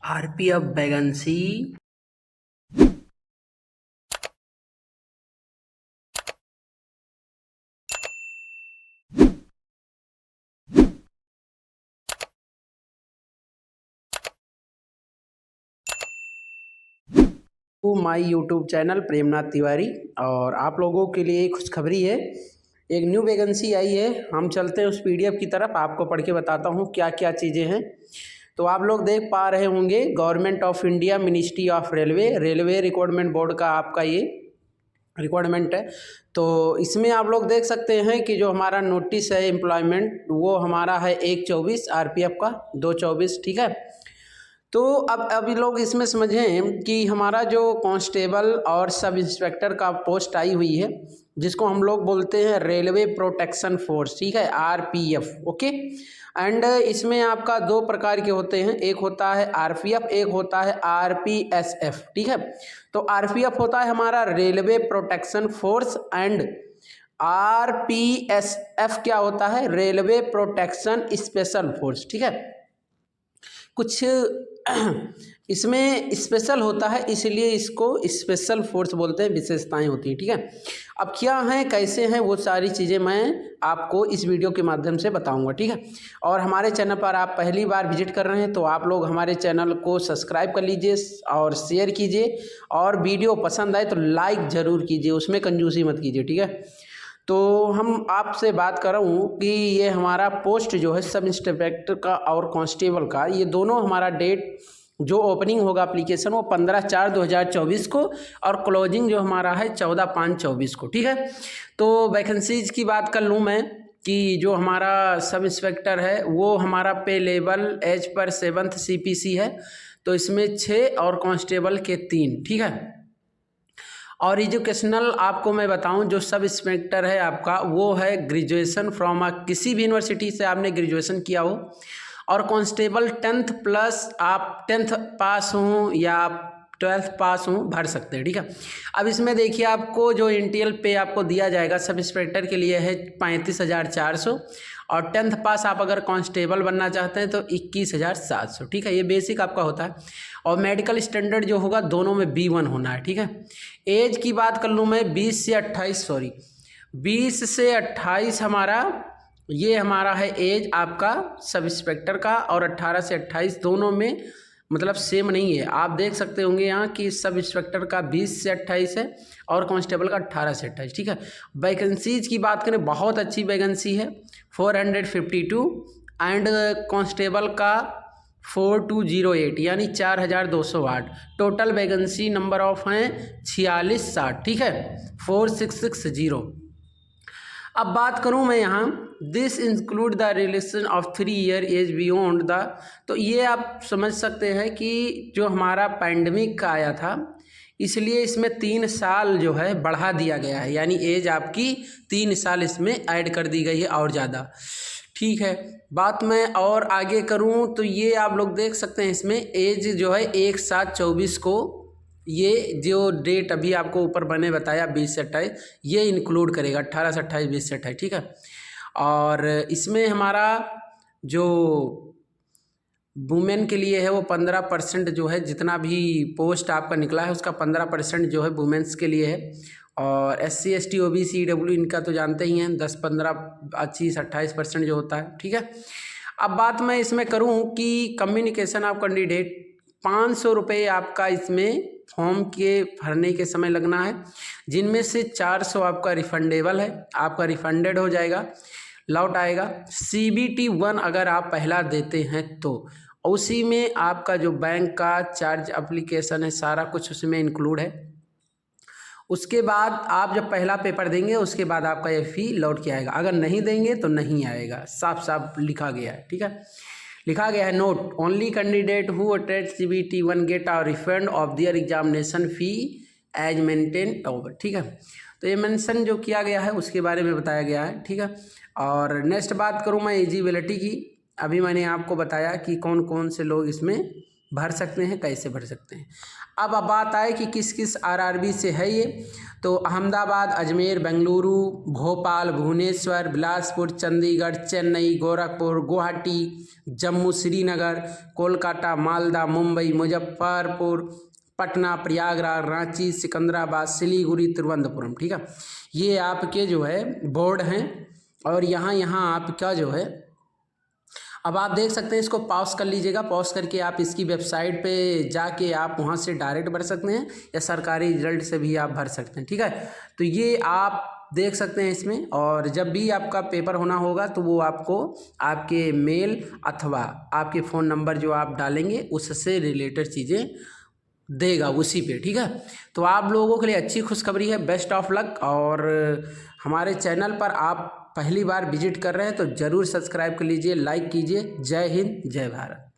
RPF vacancy. तो my YouTube channel Premnath Tiwari, और आप लोगों के लिए खुशखबरी है। एक न्यू वैकेंसी आई है। हम चलते हैं उस पीडीएफ की तरफ, आपको पढ़ के बताता हूँ क्या क्या चीज़ें हैं। तो आप लोग देख पा रहे होंगे, government of India, ministry of railway recruitment board का आपका ये रिक्वायरमेंट है। तो इसमें आप लोग देख सकते हैं कि जो हमारा नोटिस है एम्प्लॉयमेंट, वो हमारा है 1/24 आरपीएफ का 2/24, ठीक है। तो अब अभी लोग इसमें समझें कि हमारा जो कांस्टेबल और सब इंस्पेक्टर का पोस्ट आई हुई है, जिसको हम लोग बोलते हैं रेलवे प्रोटेक्शन फोर्स, ठीक है, आरपीएफ, ओके। एंड इसमें आपका दो प्रकार के होते हैं, एक होता है आरपीएफ, एक होता है आरपीएसएफ, ठीक है। तो आरपीएफ होता है हमारा railway protection force, and RPSF क्या होता है, रेलवे प्रोटेक्शन स्पेशल फोर्स, ठीक है। कुछ इसमें स्पेशल होता है, इसलिए इसको स्पेशल फोर्स बोलते हैं, विशेषताएं होती हैं, ठीक है। अब क्या हैं, कैसे हैं, वो सारी चीज़ें मैं आपको इस वीडियो के माध्यम से बताऊंगा, ठीक है। और हमारे चैनल पर आप पहली बार विजिट कर रहे हैं तो आप लोग हमारे चैनल को सब्सक्राइब कर लीजिए और शेयर कीजिए, और वीडियो पसंद आए तो लाइक ज़रूर कीजिए, उसमें कंजूसी मत कीजिए, ठीक है। तो हम आपसे बात कर रहा हूँ कि ये हमारा पोस्ट जो है सब इंस्पेक्टर का और कांस्टेबल का, ये दोनों हमारा डेट जो ओपनिंग होगा एप्लीकेशन वो 15/4/2024 को, और क्लोजिंग जो हमारा है 14/5/24 को, ठीक है। तो वैकेंसीज की बात कर लूँ मैं कि जो हमारा सब इंस्पेक्टर है वो हमारा पे level as per 7th CPC है, तो इसमें 6 और कांस्टेबल के 3, ठीक है। और एजुकेशनल आपको मैं बताऊं, जो सब इंस्पेक्टर है आपका वो है ग्रेजुएशन फ्रॉम किसी भी यूनिवर्सिटी से आपने ग्रेजुएशन किया हो, और कांस्टेबल 10th प्लस आप 10th पास हों या आप 12th पास हों, भर सकते हैं, ठीक है। अब इसमें देखिए, आपको जो इंटीरियल पे आपको दिया जाएगा सब इंस्पेक्टर के लिए है 35,400, और 10th पास आप अगर कांस्टेबल बनना चाहते हैं तो 21,700, ठीक है। ये बेसिक आपका होता है, और मेडिकल स्टैंडर्ड जो होगा दोनों में B1 होना है, ठीक है। एज की बात कर लूँ मैं, 20 से 28 हमारा, ये हमारा है एज आपका सब इंस्पेक्टर का, और 18 से 28 दोनों में मतलब सेम नहीं है। आप देख सकते होंगे यहाँ कि सब इंस्पेक्टर का 20 से 28 है और कांस्टेबल का 18 से 28, ठीक है। वैकेंसीज की बात करें, बहुत अच्छी वैकेंसी है, 452, एंड कांस्टेबल का 4208 यानी 4208। टोटल वैकेंसी नंबर ऑफ हैं 4660, ठीक है, 4660। अब बात करूं मैं यहाँ, this include the relation of 3 year age beyond the, तो ये आप समझ सकते हैं कि जो हमारा पैंडमिक का आया था, इसलिए इसमें 3 साल जो है बढ़ा दिया गया है, यानी एज आपकी 3 साल इसमें ऐड कर दी गई है और ज़्यादा, ठीक है। बात मैं और आगे करूं तो ये आप लोग देख सकते हैं, इसमें एज जो है 1/7/24 को, ये जो डेट अभी आपको ऊपर बने बताया 20 से 28, ये इंक्लूड करेगा 18 से 28, 20 से 28, ठीक है। और इसमें हमारा जो वुमेन के लिए है वो 15% जो है, जितना भी पोस्ट आपका निकला है उसका 15% जो है वुमेन्स के लिए है। और SC ST OBC EW इनका तो जानते ही हैं, 10 15 25 28% जो होता है, ठीक है। अब बात मैं इसमें करूं कि कम्युनिकेशन ऑफ कैंडिडेट, 500 रुपये आपका इसमें फॉर्म के भरने के समय लगना है, जिनमें से 400 आपका रिफंडेबल है, आपका रिफंडेड हो जाएगा, लौट आएगा। CBT 1 अगर आप पहला देते हैं तो उसी में आपका जो बैंक का चार्ज एप्लीकेशन है सारा कुछ उसमें इंक्लूड है। उसके बाद आप जब पहला पेपर देंगे उसके बाद आपका ये फी लौट के आएगा, अगर नहीं देंगे तो नहीं आएगा, साफ साफ लिखा गया है, ठीक है। लिखा गया है, note only candidate who attend CBT 1 get a refund of their examination fee as maintain over, ठीक है। तो ये मेंशन जो किया गया है उसके बारे में बताया गया है, ठीक है। और नेक्स्ट बात करूँ मैं एलिजिबिलिटी की, अभी मैंने आपको बताया कि कौन कौन से लोग इसमें भर सकते हैं, कैसे भर सकते हैं। अब बात आए कि किस किस आरआरबी से है ये, तो अहमदाबाद, अजमेर, बेंगलुरु, भोपाल, भुवनेश्वर, बिलासपुर, चंडीगढ़, चेन्नई, गोरखपुर, गुवाहाटी, जम्मू, श्रीनगर, कोलकाता, मालदा, मुंबई, मुजफ्फरपुर, पटना, प्रयागराज, रांची, सिकंदराबाद, सिलीगुड़ी, तिरुवनंतपुरम। ठीक है, ये आपके जो है बोर्ड हैं। और यहाँ आपका जो है, अब आप देख सकते हैं, इसको पॉज कर लीजिएगा। पॉज करके आप इसकी वेबसाइट पे जाके आप वहाँ से डायरेक्ट भर सकते हैं या सरकारी रिजल्ट से भी आप भर सकते हैं। ठीक है, तो ये आप देख सकते हैं इसमें। और जब भी आपका पेपर होना होगा तो वो आपको आपके मेल अथवा आपके फ़ोन नंबर जो आप डालेंगे उससे रिलेटेड चीज़ें देगा उसी पे। ठीक है, तो आप लोगों के लिए अच्छी खुशखबरी है, बेस्ट ऑफ लक। और हमारे चैनल पर आप पहली बार विजिट कर रहे हैं तो ज़रूर सब्सक्राइब कर लीजिए, लाइक कीजिए। जय हिंद, जय भारत।